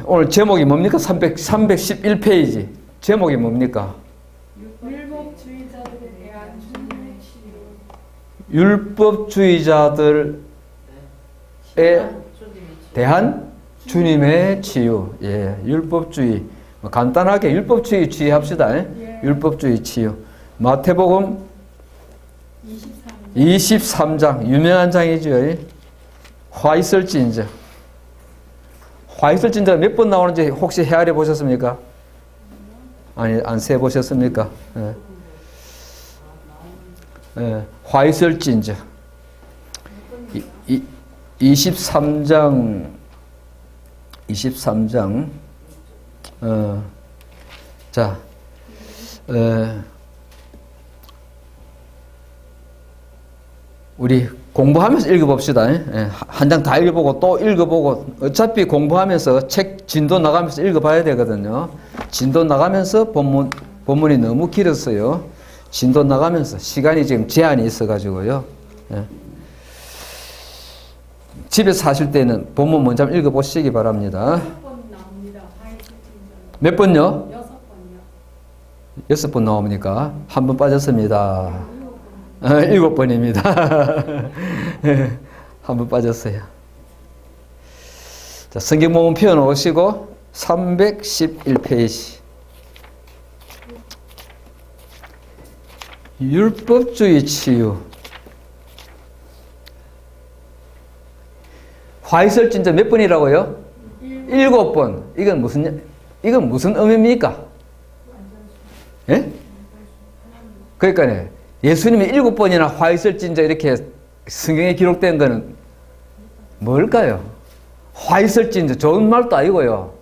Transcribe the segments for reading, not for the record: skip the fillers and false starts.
오늘 제목이 뭡니까? 311페이지. 제목이 뭡니까? 율법주의자들에 대한 주님의 치유. 율법주의자들에 대한 주님의 치유. 예, 율법주의. 간단하게 율법주의 치유합시다. 예. 율법주의 치유. 마태복음 23장. 23장. 유명한 장이죠. 화 있을진저. 화 있을진저가 몇 번 나오는지 혹시 헤아려 보셨습니까? 아니, 안 세 보셨습니까? 예. 예, 화 있을진저. 23장 자, 우리 공부하면서 읽어봅시다. 한 장 다 읽어보고 또 읽어보고 어차피 공부하면서 책 진도 나가면서 읽어봐야 되거든요. 진도 나가면서 본문이 너무 길었어요. 진도 나가면서 시간이 지금 제한이 있어가지고요. 집에서 하실 때는 본문 먼저 한번 읽어보시기 바랍니다. 6번 나옵니다. 몇 번요? 6번요. 6번 나옵니까? 한 번 빠졌습니다. 7번입니다. 한 번 빠졌어요. 자, 성경 본문 펴 놓으시고 311페이지. 율법주의 치유. 화이설진저 몇 번이라고요? 7번. 이건 무슨 의미입니까? 예? 그러니까 예수님이 7번이나 화이설진저 이렇게 성경에 기록된 거는 뭘까요? 화이설진저 좋은 말도 아니고요.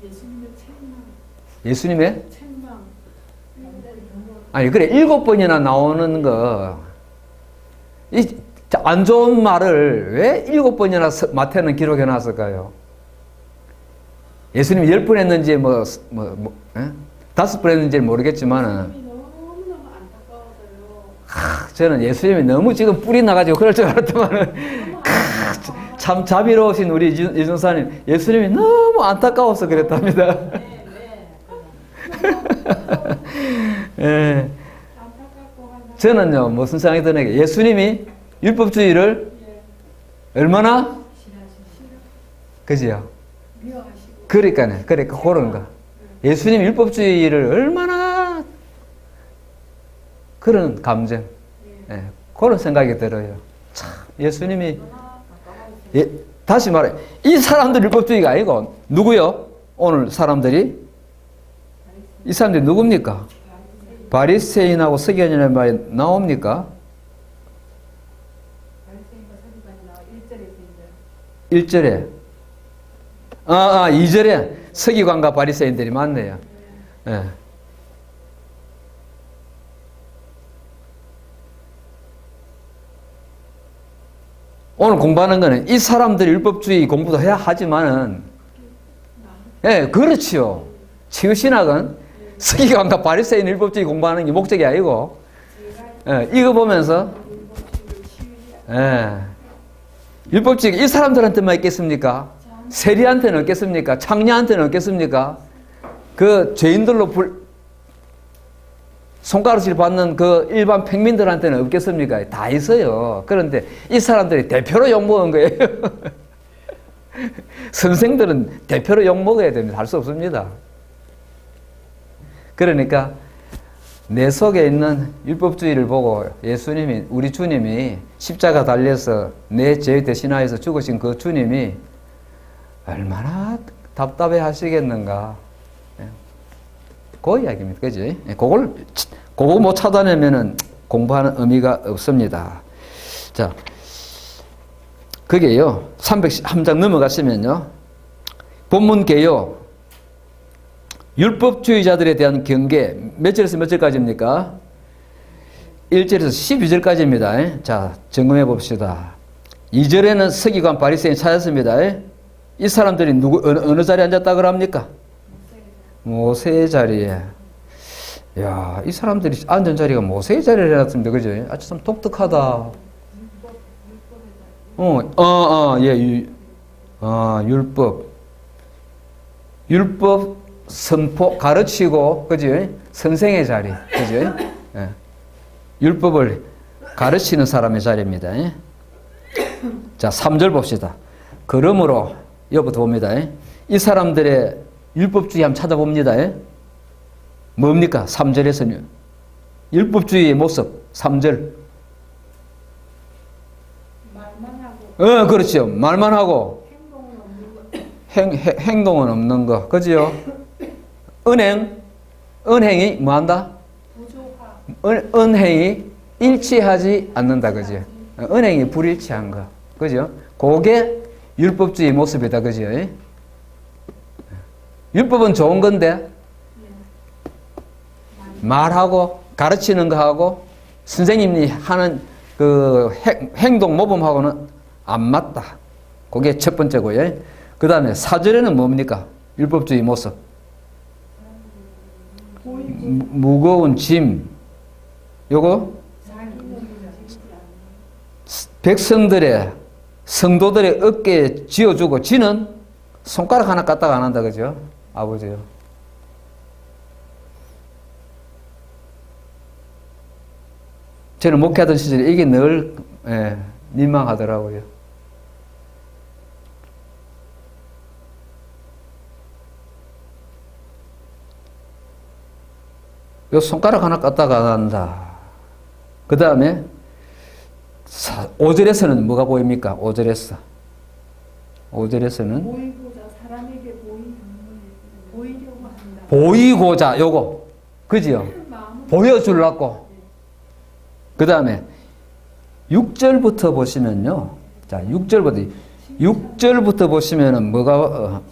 예수님의 책망. 예수님의? 책망. 아니 그래 7번이나 나오는 거 이 안 좋은 말을 왜 7번이나 마태는 기록해 놨을까요? 예수님이 10번 했는지 5번 했는지 모르겠지만은 너무너무 안타까워서요. 저는 예수님이 너무 지금 뿔이 나가지고 그럴 줄 알았더만은 참 자비로우신 우리 이준사님 예수님이 너무 안타까워서 그랬답니다. 예. 저는요 무슨 생각이 드는 예수님이 율법주의를 얼마나 그지요? 그러니까 그런 거. 예수님 율법주의를 얼마나 그런 감정, 그런 생각이 들어요. 참 예수님이 다시 말해 이 사람들 율법주의가 아니고 누구요? 오늘 사람들이 이 사람들이 누굽니까? 바리새인하고 서기관이라는 말이 나옵니까? 1절에 2절에 서기관과 바리새인들이 많네요. 예. 오늘 공부하는 거는 이 사람들이 율법주의 공부도 해야 하지만은 그렇지요. 치유신학은 서기관과 바리새인 율법주의 공부하는 게 목적이 아니고 이거 보면서 율법주의가 이 사람들한테만 있겠습니까? 세리한테는 없겠습니까? 창녀한테는 없겠습니까? 그 죄인들로 손가락질 받는 그 일반 평민들한테는 없겠습니까? 다 있어요. 그런데 이 사람들이 대표로 욕먹은 거예요. 선생들은 대표로 욕먹어야 됩니다. 할 수 없습니다. 그러니까 내 속에 있는 율법주의를 보고 예수님이 우리 주님이 십자가 달려서 내 죄 대신하여서 죽으신 그 주님이 얼마나 답답해 하시겠는가. 그 이야기입니다. 그지? 그거 못 찾아내면은 공부하는 의미가 없습니다. 자, 그게요. 303장 넘어가시면요. 본문 개요. 율법주의자들에 대한 경계 몇 절에서 몇 절까지입니까? 1절에서 12절까지입니다. 자, 점검해 봅시다. 2절에는 서기관 바리새인 찾았습니다. 이 사람들이 어느 자리에 앉았다 그럽니까? 모세의 자리에. 야, 이 사람들이 앉은 자리가 모세의 자리를 해놨습니다. 그죠? 아주 참 독특하다. 율법. 율법 선포 가르치고 그죠? 선생의 자리 그죠? 예. 율법을 가르치는 사람의 자리입니다. 자, 3절 봅시다. 그러므로 여부터 봅니다. 이 사람들의 율법주의 한번 찾아봅니다. 뭡니까? 3절에서는 율법주의의 모습 3절. 말만 하고 그렇죠. 말만 하고 행동은 없는 거. 행동은 없는 거. 그죠? 은행이 뭐 한다? 부조화. 은행이 일치하지 않는다. 그죠? 은행이 불일치한 거. 그죠? 그게 율법주의 모습이다. 그죠? 율법은 좋은 건데 말하고 가르치는 거 하고 선생님이 하는 그 행동 모범하고는 안 맞다. 그게 첫 번째고요. 그 다음에 4절에는 뭡니까? 율법주의 모습. 무거운 짐. 요거 백성들의 성도들의 어깨에 쥐어주고 지는 손가락 하나 까딱 안 한다. 그죠? 아버지요. 저는 목회하던 시절에 이게 늘 민망하더라고요. 요 손가락 하나 까딱 안 한다. 그 다음에 5절에서는 뭐가 보입니까? 5절에서는 보이고자 사람에게 보이려고 한다. 보이고자 요거 그지요? 마음은 보여주려고. 그 다음에 6절부터 보시면요. 자, 6절부터 보시면은 뭐가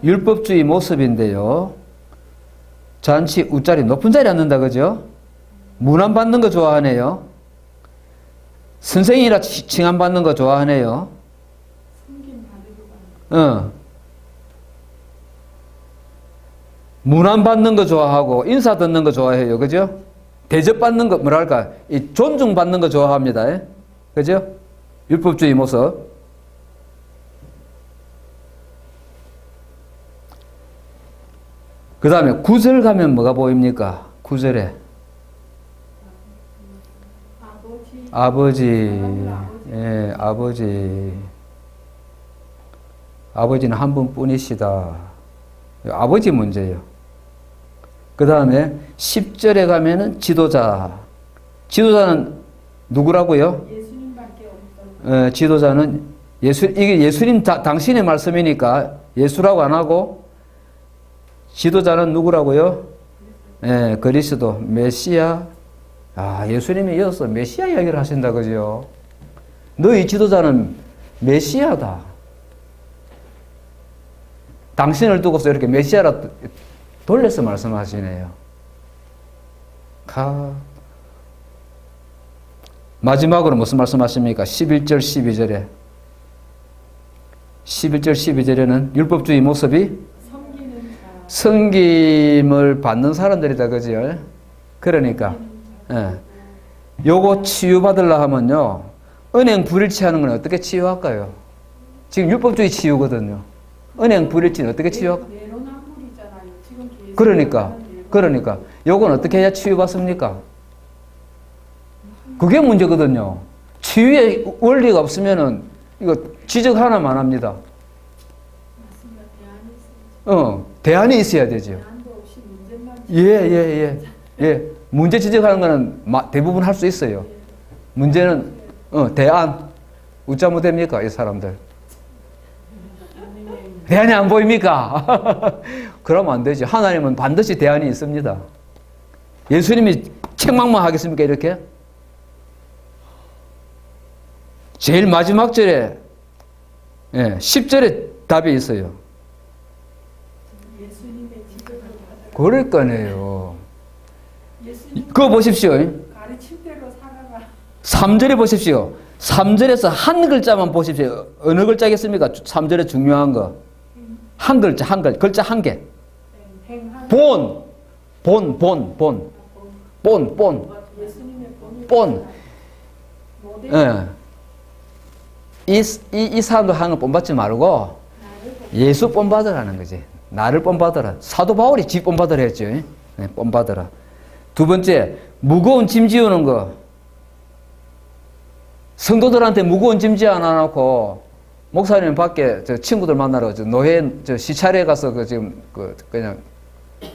율법주의 모습인데요. 잔치 웃자리 높은 자리 앉는다. 그죠? 문안 받는 거 좋아하네요. 선생이라 칭함 받는 거 좋아하네요. 숨긴 받으려고 한다. 문안 받는 거 좋아하고 인사 듣는 거 좋아해요. 그죠? 대접 받는 거 뭐랄까? 이 존중 받는 거 좋아합니다. 그죠? 율법주의 모습. 그 다음에 9절 가면 뭐가 보입니까? 9절에 아버지. 예, 아버지. 아버지는 한 분뿐이시다. 아버지 문제예요. 그 다음에 10절에 가면은 지도자. 지도자는 누구라고요? 예수님밖에 없어. 지도자는 이게 예수님 당신의 말씀이니까 예수라고 안 하고 지도자는 누구라고요? 그리스도, 메시아. 예수님이 이어서 메시아 이야기를 하신다. 그죠? 너희 지도자는 메시아다. 당신을 두고서 이렇게 메시아라 돌려서 말씀하시네요. 마지막으로 무슨 말씀하십니까? 11절, 12절에. 11절, 12절에는 율법주의 모습이 섬김을 받는 사람들이다. 그죠? 그러니까. 요거 치유받으려 하면요. 은행 불일치하는 건 어떻게 치유할까요? 지금 율법주의 치유거든요. 은행 불일치는 어떻게 치유할까요? 내로남불이잖아요. 지금 계속 그러니까 요건 어떻게 해야 치유받습니까? 그게 문제거든요. 치유의 원리가 없으면은 이거 지적 하나만 합니다. 맞습니다. 대안이 있어요. 대안이 있어야 되죠. 대안도 없이 문제만 예. 문제 지적하는 거는 대부분 할 수 있어요. 문제는 대안. 웃자 못 됩니까? 이 사람들. 대안이 안 보입니까? 그러면 안 되죠. 하나님은 반드시 대안이 있습니다. 예수님이 책망만 하겠습니까? 이렇게? 제일 마지막 절에 10절에 답이 있어요. 예수님의 지도를 받아. 그럴 거네요. 예수님 그거 보십시오. 가르칠 대로 살아가. 3절에 보십시오. 3절에서 한 글자만 보십시오. 어느 글자겠습니까? 3절에 중요한 거. 한 글자, 글자 한 개. 행한 본. 예수님의 본을 본. 모델 이 사람도 하는 거 본받지 말고 나를 예수 본받으라는 거지. 나를 본받아라. 사도 바울이 지 본받으라 했죠. 네, 본받아라. 두 번째, 무거운 짐 지우는 거. 성도들한테 무거운 짐 지어 안 놓고 목사님 밖에 저 친구들 만나러 저 노회 저 시찰에 가서 그 지금 그냥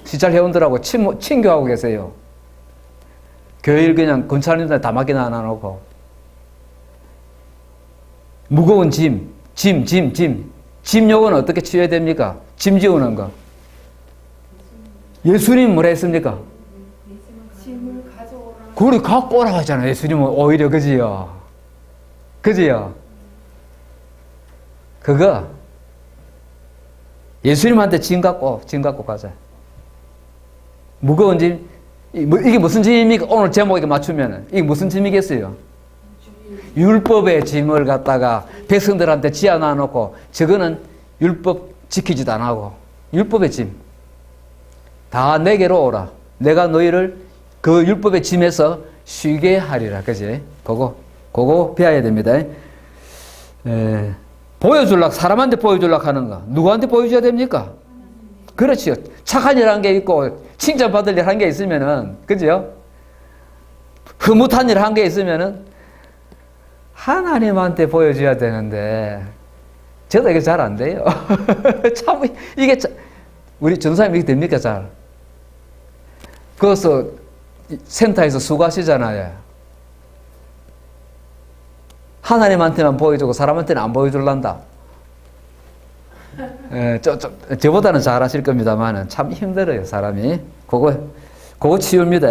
시찰 회원들하고 친교하고 계세요. 교일 그냥 건차님들 다 맡기나 안 놓고 무거운 짐 요거는 어떻게 치워야 됩니까? 짐 지우는 거. 예수님 뭐라 했습니까? 짐을 가져오라. 그걸 갖고 오라고 하잖아요. 예수님은 오히려 그지요. 그지요? 그거 예수님한테 짐 갖고 가자. 무거운 짐 이게 무슨 짐입니까? 오늘 제목에 맞추면은 이게 무슨 짐이겠어요? 율법의 짐을 갖다가 백성들한테 지어놔 놓고 저거는 율법 지키지도 안 하고 율법의 짐 다 내게로 오라. 내가 너희를 그 율법의 짐에서 쉬게 하리라. 그지? 그거 배워야 됩니다. 보여줄락 사람한테 보여줄락 하는 거 누구한테 보여줘야 됩니까? 그렇지요. 착한 일 한 게 있고 칭찬받을 일 한 게 있으면은 그죠? 흐뭇한 일 한 게 있으면은 하나님한테 보여줘야 되는데 저도 이게 잘 안 돼요. 참 이게 우리 전사님 이렇게 됩니까? 잘 그래서 센터에서 수고하시잖아요. 하나님한테만 보여주고 사람한테는 안 보여줄란다. 저보다는 잘 하실 겁니다만 참 힘들어요, 사람이. 그거 치웁니다.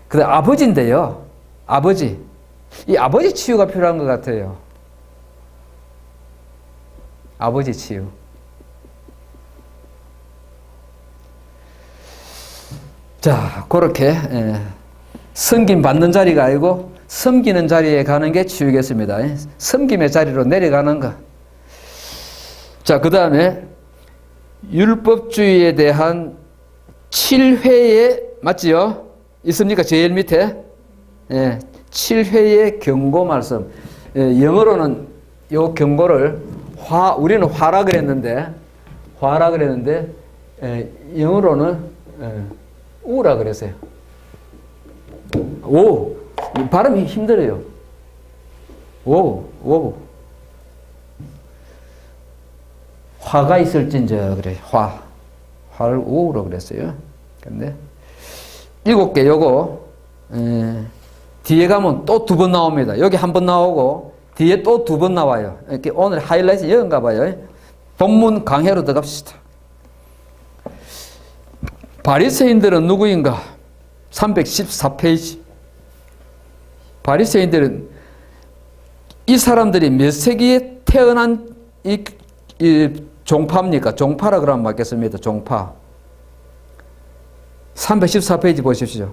근데 아버지인데요. 아버지. 이 아버지 치유가 필요한 것 같아요. 아버지 치유. 자, 그렇게 섬김 받는 자리가 아니고 섬기는 자리에 가는 게 치유겠습니다. 섬김의 자리로 내려가는 것. 자, 그 다음에 율법주의에 대한 7회의 맞지요? 있습니까? 제일 밑에 7회의 경고 말씀. 영어로는 요 경고를 우리는 화라 그랬는데 영어로는 우라 그랬어요. 오, 발음이 힘들어요. 오. 화가 있을진저 그래. 화를 오로 그랬어요. 근데 7개 요거 뒤에 가면 또 2번 나옵니다. 여기 한 번 나오고 뒤에 또 2번 나와요. 이렇게 오늘 하이라이트 여긴가 봐요. 본문 강해로 들어갑시다. 바리새인들은 누구인가? 314페이지. 바리새인들은 이 사람들이 몇 세기에 태어난 이 종파입니까? 종파라 그러면 맞겠습니다. 종파. 314페이지 보십시오.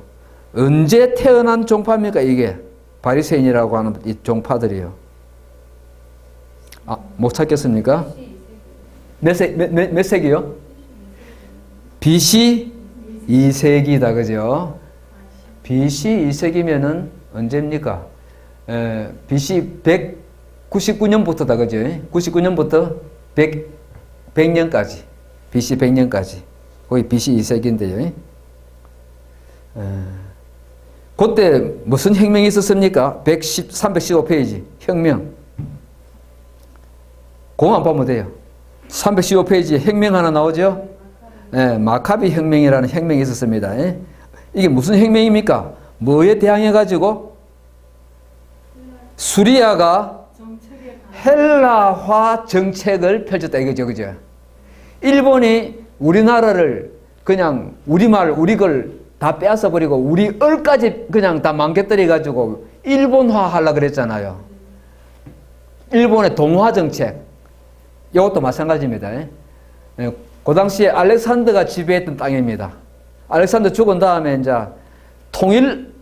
언제 태어난 종파입니까? 이게 바리새인이라고 하는 이 종파들이요. 못 찾겠습니까? 몇 세기요? BC 2세기다, 그죠? BC 2세기면은 언제입니까? BC 199년부터다, 그죠? 99년부터 100년까지. BC 100년까지. 거기 BC 2세기인데요. 그때 무슨 혁명이 있었습니까? 315페이지. 혁명. 그만 보면 돼요. 315페이지에 혁명 하나 나오죠? 마카비 혁명이라는 혁명이 있었습니다. 이게 무슨 혁명입니까? 뭐에 대항해가지고? 수리아가 헬라화 정책을 펼쳤다 이거죠, 그죠? 일본이 우리나라를 그냥 우리말, 우리 걸 다 빼앗아 버리고 우리 얼까지 그냥 다 망개떨이 가지고 일본화 하려고 그랬잖아요. 일본의 동화 정책. 이것도 마찬가지입니다. 그 당시에 알렉산더가 지배했던 땅입니다. 알렉산더 죽은 다음에 이제 통일,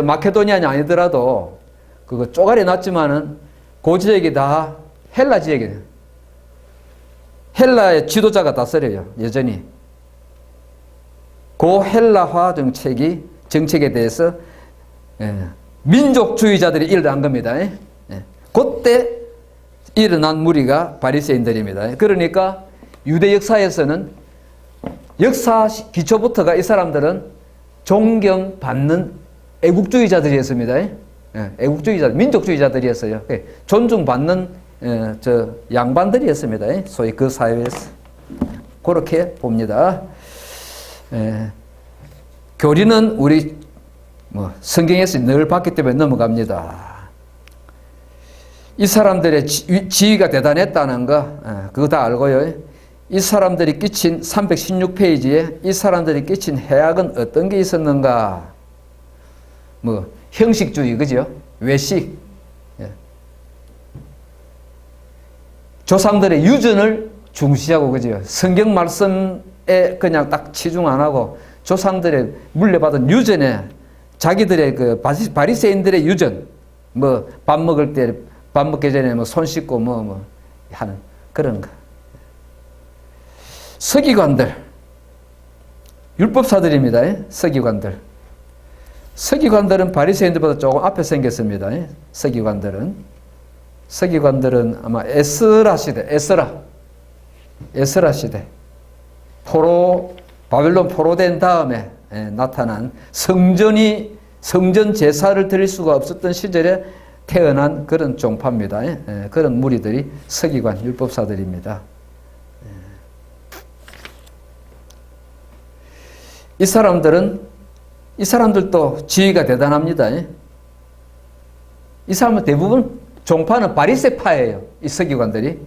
마케도니아는 아니더라도 그거 쪼가리 났지만은 그 지역이 다 헬라 지역이에요. 헬라의 지도자가 다스려요, 여전히. 그 헬라화 정책에 대해서 민족주의자들이 일을 한 겁니다. 그때 일어난 무리가 바리새인들입니다. 그러니까 유대 역사에서는 역사 기초부터가 이 사람들은 존경받는 애국주의자들이었습니다. 애국주의자, 민족주의자들이었어요. 존중받는 양반들이었습니다. 소위 그 사회에서 그렇게 봅니다. 교리는 우리 성경에서 늘 봤기 때문에 넘어갑니다. 이 사람들의 지위가 대단했다는 거 그거 다 알고요. 이 사람들이 끼친 316페이지에 이 사람들이 끼친 해악은 어떤 게 있었는가? 형식주의, 그죠? 외식. 조상들의 유전을 중시하고, 그죠? 성경 말씀에 그냥 딱 치중 안 하고 조상들의 물려받은 유전에 자기들의 그 바리새인들의 유전, 밥 먹을 때, 밥 먹기 전에 손 씻고 하는 그런 거. 서기관들, 율법사들입니다. 서기관들. 서기관들은 바리새인들보다 조금 앞에 생겼습니다. 서기관들은 아마 에스라 시대, 에스라 시대, 바벨론 포로된 다음에 나타난 성전 제사를 드릴 수가 없었던 시절에 태어난 그런 종파입니다. 그런 무리들이 서기관, 율법사들입니다. 이 사람들도 지위가 대단합니다. 이 사람은 대부분 종파는 바리새파예요. 이 서기관들이.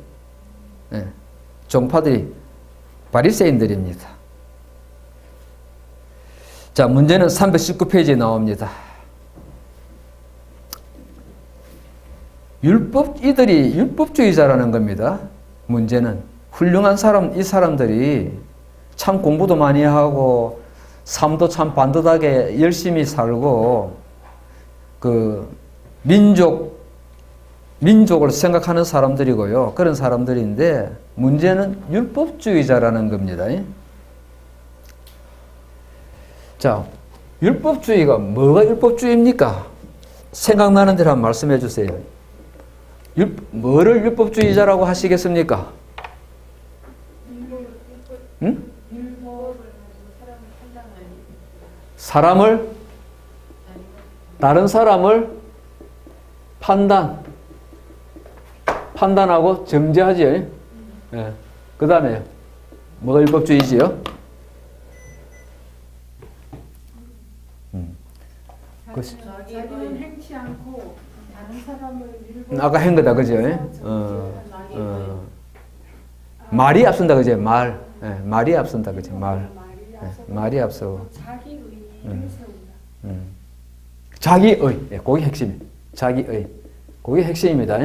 종파들이 바리새인들입니다. 자, 문제는 319페이지에 나옵니다. 이들이 율법주의자라는 겁니다. 문제는 훌륭한 이 사람들이 참 공부도 많이 하고 삶도 참 반듯하게 열심히 살고 민족을 생각하는 사람들이고요. 그런 사람들인데 문제는 율법주의자라는 겁니다. 자, 율법주의가 뭐가 율법주의입니까? 생각나는 대로 한번 말씀해 주세요. 뭐를 율법주의자라고 하시겠습니까? 응? 다른 사람을 판단하고 정죄하지. 그 다음에 뭐가 율법주의지요? 자기는 행치 않고 다른 사람을 아까 한 거다, 그죠? 말이 앞선다, 그죠? 말이 앞선다, 그죠? 말이 앞서. 자기 의를 세운다. 자기의, 그게 핵심. 자기의, 그게 핵심입니다.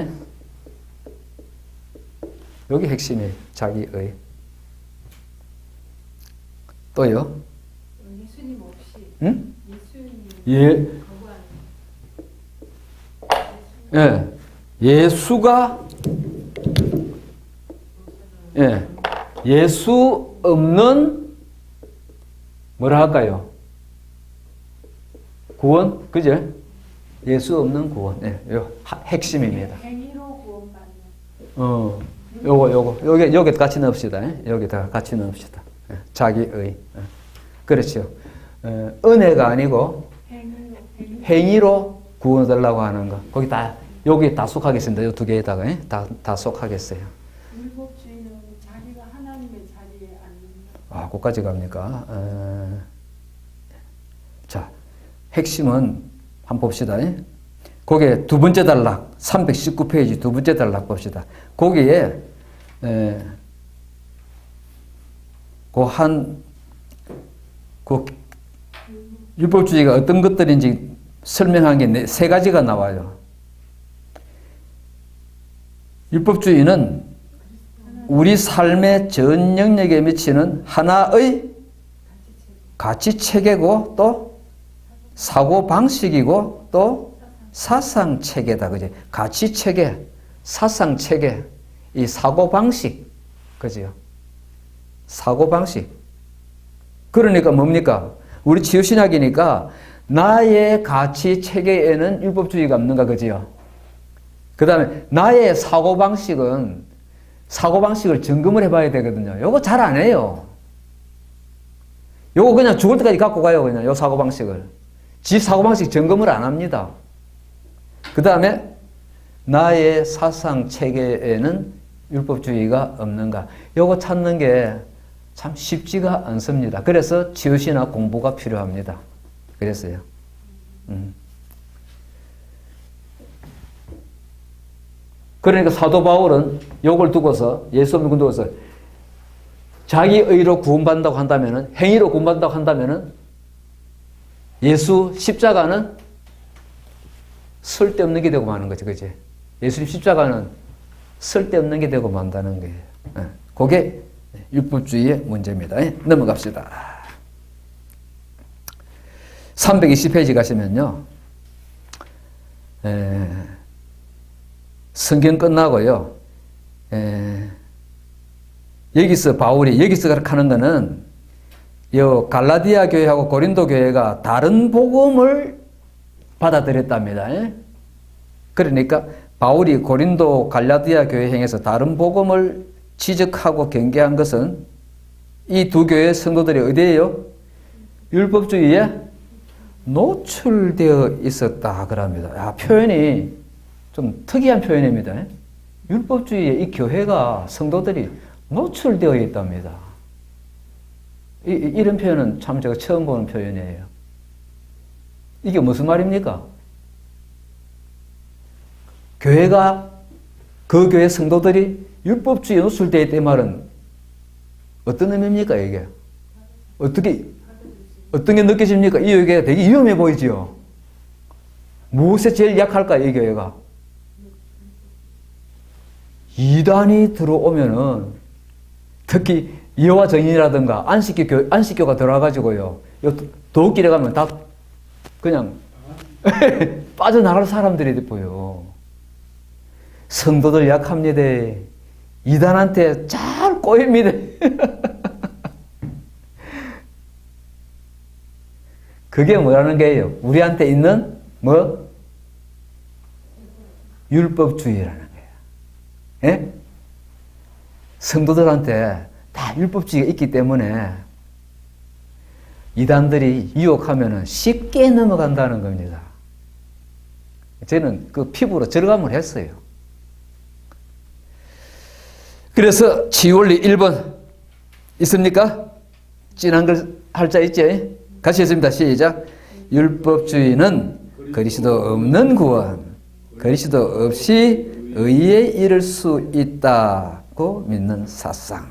여기 핵심이에요. 자기의. 또요? 예수님 없이. 응? 예수님 거부하는. 예수가 예수 없는 뭐라 할까요? 구원, 그죠? 예수 없는 구원, 요 핵심입니다. 행위로 구원받는. 여기 같이 넣읍시다. 여기다가 같이 넣읍시다. 자기의, 그렇죠. 은혜가 아니고 행위로 구원달라고 하는 거. 거기 여기 다 속하겠습니다. 이 두 개에다가 다 속하겠어요. 율법주의는 자기가 하나님의 자리에 앉는다. 거기까지 갑니까? 자, 핵심은 한번 봅시다. 거기에 두 번째 단락, 319페이지 두 번째 단락 봅시다. 거기에 율법주의가 어떤 것들인지 설명한 게 세 가지가 나와요. 율법주의는 우리 삶의 전 영역에 미치는 하나의 가치체계고 또 사고방식이고 또 사상체계다. 그죠? 가치체계, 사상체계, 이 사고방식. 그죠? 사고방식. 그러니까 뭡니까? 우리 치유신학이니까 나의 가치체계에는 율법주의가 없는가, 그죠? 그 다음에 나의 사고방식을 점검을 해봐야 되거든요. 요거 잘 안 해요. 요거 그냥 죽을 때까지 갖고 가요. 그냥 요 사고방식을. 지 사고방식 점검을 안 합니다. 그 다음에 나의 사상 체계에는 율법주의가 없는가. 요거 찾는 게 참 쉽지가 않습니다. 그래서 치유시나 공부가 필요합니다. 그랬어요. 그러니까 사도 바울은 요걸 두고서 예수 없는 걸 두고서 자기 의로 구원받는다고 한다면은, 행위로 구원받는다고 한다면은 예수 십자가는 쓸데없는 게 되고 마는 거지, 그지? 예수님 십자가는 쓸데없는 게 되고 만다는 거예요. 그게 율법주의의 문제입니다. 넘어갑시다. 320페이지 가시면요. 성경 끝나고요. 여기서 바울이, 여기서 그렇게 하는 거는 요 갈라디아 교회하고 고린도 교회가 다른 복음을 받아들였답니다. 그러니까 바울이 고린도 갈라디아 교회 행해서 다른 복음을 지적하고 경계한 것은 이 두 교회 성도들이 어디에요? 율법주의에 노출되어 있었다 그럽니다. 야, 표현이 좀 특이한 표현입니다. 율법주의에 이 교회가 성도들이 노출되어 있답니다. 이런 표현은 참 제가 처음 보는 표현이에요. 이게 무슨 말입니까? 교회가, 그 교회 성도들이 율법주의에 노출되어 있다는 말은 어떤 의미입니까, 이게? 어떤 게 느껴집니까? 이 교회가 되게 위험해 보이죠? 무엇에 제일 약할까, 이 교회가? 이단이 들어오면은, 특히 여호와 증인이라든가 안식교가 들어와가지고요, 도끼에 가면 다 그냥 빠져나갈 사람들이 보여. 성도들 약합니다. 이단한테 잘 꼬입니다. 그게 뭐라는 게예요? 우리한테 있는 뭐? 율법주의라는 거예요. 예? 성도들한테 다 율법주의가 있기 때문에 이단들이 유혹하면 쉽게 넘어간다는 겁니다. 저는 그 피부로 절감을 했어요. 그래서 치유원리 1번 있습니까? 진한 걸 할자 있지? 같이 했습니다. 시작. 율법주의는 그리스도 없는 구원, 그리스도 없이 의에 이를 수 있다고 믿는 사상.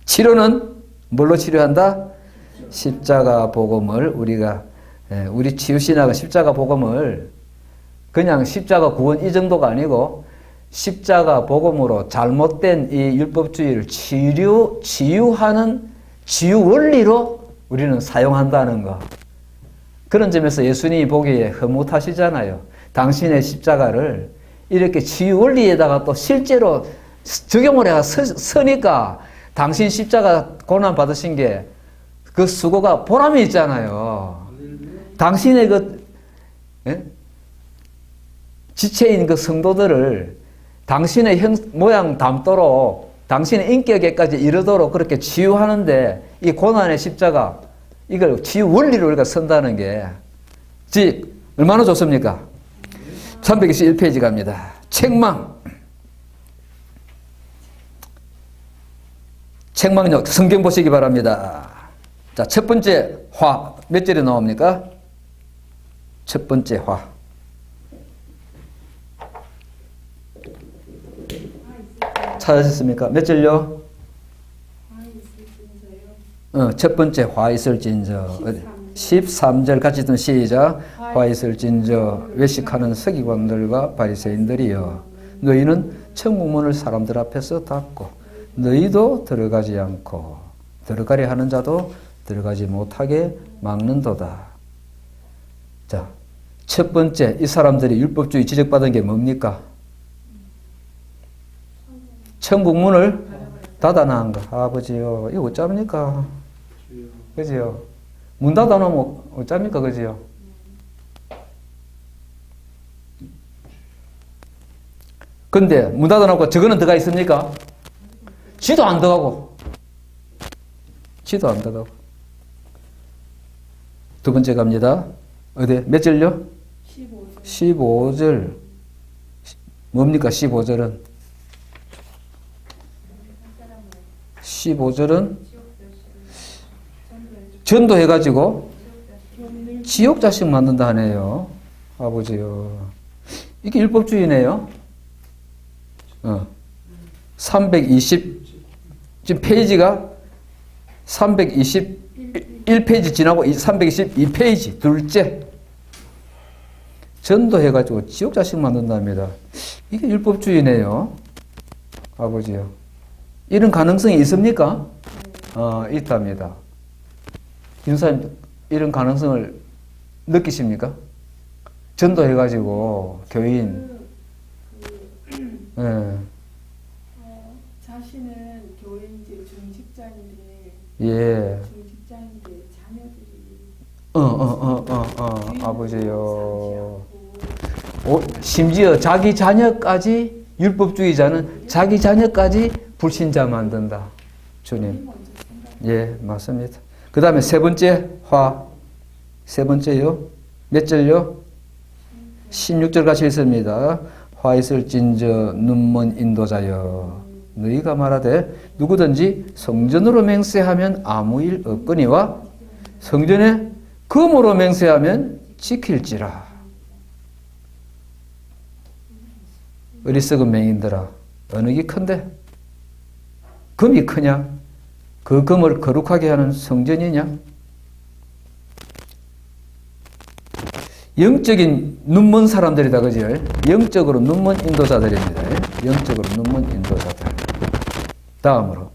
치료는 뭘로 치료한다? 십자가 복음을 우리 치유신학은 십자가 복음을 그냥 십자가 구원 이 정도가 아니고 십자가 복음으로 잘못된 이 율법주의를 치유하는 치유 원리로 우리는 사용한다는 거. 그런 점에서 예수님이 보기에 흐뭇하시잖아요. 당신의 십자가를 이렇게 치유 원리에다가 또 실제로 적용을 해가 서니까 당신 십자가 고난 받으신 게 그 수고가 보람이 있잖아요. 당신의 지체인 그 성도들을 당신의 모양 닮도록 당신의 인격에까지 이르도록 그렇게 치유하는데 이 고난의 십자가 이걸 치유 원리로 우리가 쓴다는 게 얼마나 좋습니까? 321페이지 갑니다. 책망력 성경 보시기 바랍니다. 자, 첫 번째 화 몇 절에 나옵니까? 첫 번째 화. 찾으셨습니까? 몇 절요? 첫 번째 화 있을진저 13절 같이 듣는 시작. 화 있을진저 외식하는 서기관들과 바리새인들이여 너희는 천국문을 사람들 앞에서 닫고 너희도 들어가지 않고 들어가려 하는 자도 들어가지 못하게 막는도다. 자, 첫 번째 이 사람들이 율법주의 지적받은 게 뭡니까? 천국문을 닫아놓은 거. 아버지요, 이거 어쩝니까? 그지요? 문 닫아놓으면 어쩝니까? 그지요? 근데 문 닫아놓고 저거는 들어가 있습니까? 지도 안 들어가고. 지도 안 들어가고. 두 번째 갑니다. 어디? 몇 절요? 15절. 15절. 뭡니까? 15절은? 15절은 전도해가지고 지옥 자식 만든다 하네요. 아버지요. 이게 율법주의네요. 320, 지금 페이지가 321페이지 지나고 322페이지, 둘째. 전도해가지고 지옥 자식 만든답니다. 이게 율법주의네요. 아버지요. 이런 가능성이 있습니까? 있답니다. 윤사님, 이런 가능성을 느끼십니까? 전도해가지고 교인. 자신은 교회인데 중직자인데 예. 중직자인데 자녀들이 아버지요. 심지어 자기 자녀까지 율법주의자는 자기 자녀까지 불신자 만든다. 주님. 예, 맞습니다. 그 다음에 세 번째 세 번째요. 몇 절요? 16절 같이 있습니다. 화 있을진저 눈먼 인도자여 너희가 말하되 누구든지 성전으로 맹세하면 아무 일 없거니와 성전에 금으로 맹세하면 지킬지라. 어리석은 맹인들아 어느 게 큰데? 금이 크냐? 그 금을 거룩하게 하는 성전이냐? 영적인 눈먼 사람들이다, 그죠? 영적으로 눈먼 인도자들입니다. 영적으로 눈먼 인도자들. 다음으로.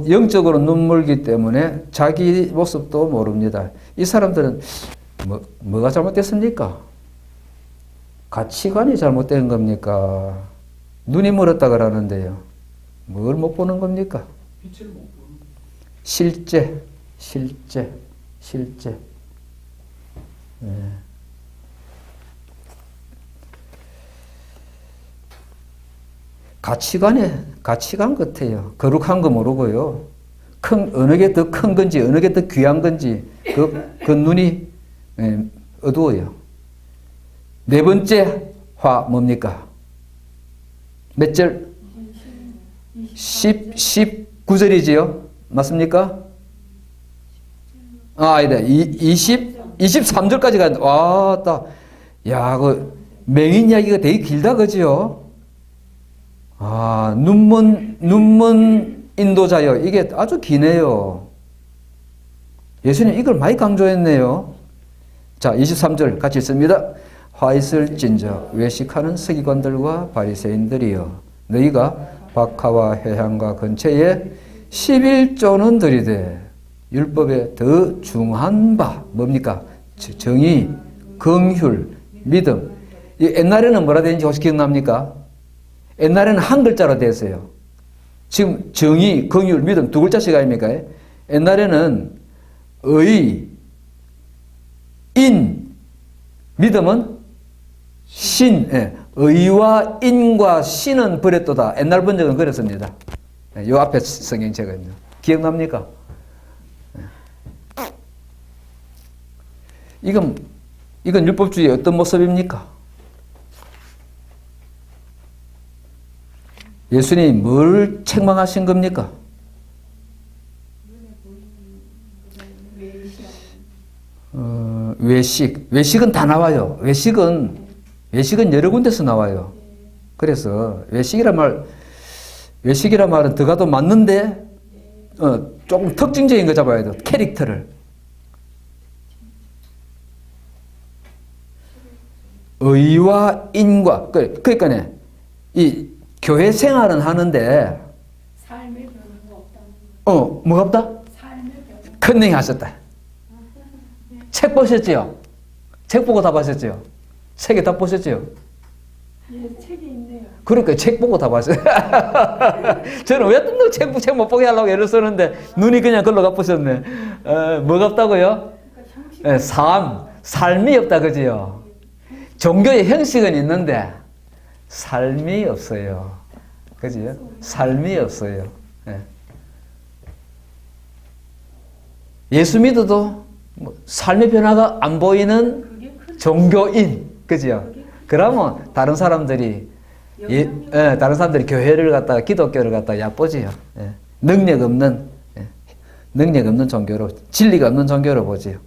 영적으로 눈물기 때문에 자기 모습도 모릅니다. 이 사람들은 뭐가 잘못됐습니까? 가치관이 잘못된 겁니까? 눈이 멀었다 그러는데요. 뭘 못 보는 겁니까? 빛을 못 보는. 실제. 예. 가치관 같아요. 거룩한 거 모르고요. 어느 게 더 큰 건지, 어느 게 더 귀한 건지, 그 눈이 어두워요. 네 번째 화 뭡니까? 몇 절? 19절이지요? 맞습니까? 아니다. 23절까지 가. 왔다. 야, 맹인 이야기가 되게 길다, 그죠? 눈먼 인도자여. 이게 아주 기네요. 예수님 이걸 많이 강조했네요. 자, 23절 같이 읽습니다. 화 있을진저 외식하는 서기관들과 바리새인들이여 너희가 박하와 회향과 근처에 11조는 들이되 율법에 더 중한 바 뭡니까? 정의, 긍휼, 믿음. 옛날에는 뭐라 되는지 혹시 기억납니까? 옛날에는 한 글자로 됐어요. 지금 정의, 긍휼, 믿음 두 글자씩 아닙니까? 옛날에는 의, 인, 믿음은 신. 의와 인과 신은 버렸도다. 옛날 번역은 그랬습니다. 요 앞에 성경책은요. 기억납니까? 이건 율법주의의 어떤 모습입니까? 예수님이 뭘 책망하신 겁니까? 외식은 다 나와요. 외식은 여러 군데서 나와요. 그래서 외식이란 말은 들어가도 맞는데 조금 특징적인 거 잡아야 돼요. 캐릭터를. 의와 인과 그러니까 이 교회 생활은 하는데 삶의 변화가 없다는 뭐가 없다? 삶의 변화. 컨닝 하셨다. 책 보셨지요? 책 보고 답하셨지요? 책에 답 보셨지요? 예, 책이 있네요. 그러니까 책 보고 답하셨어요. 저는 왜 또 책 못 보게 하려고 애를 쓰는데 눈이 그냥 글로 가보셨네. 뭐가 없다고요? 그러니까 삶이 없다 그지요? 종교의 형식은 있는데 삶이 없어요. 그죠? 삶이 없어요. 예. 예수 믿어도 뭐 삶의 변화가 안 보이는 그게 큰 종교인, 그죠? 그러면 다른 사람들이 다른 사람들이 교회를 갖다가 기독교를 갖다가 얕보지요. 예. 능력 없는 종교로, 진리가 없는 종교로 보지요.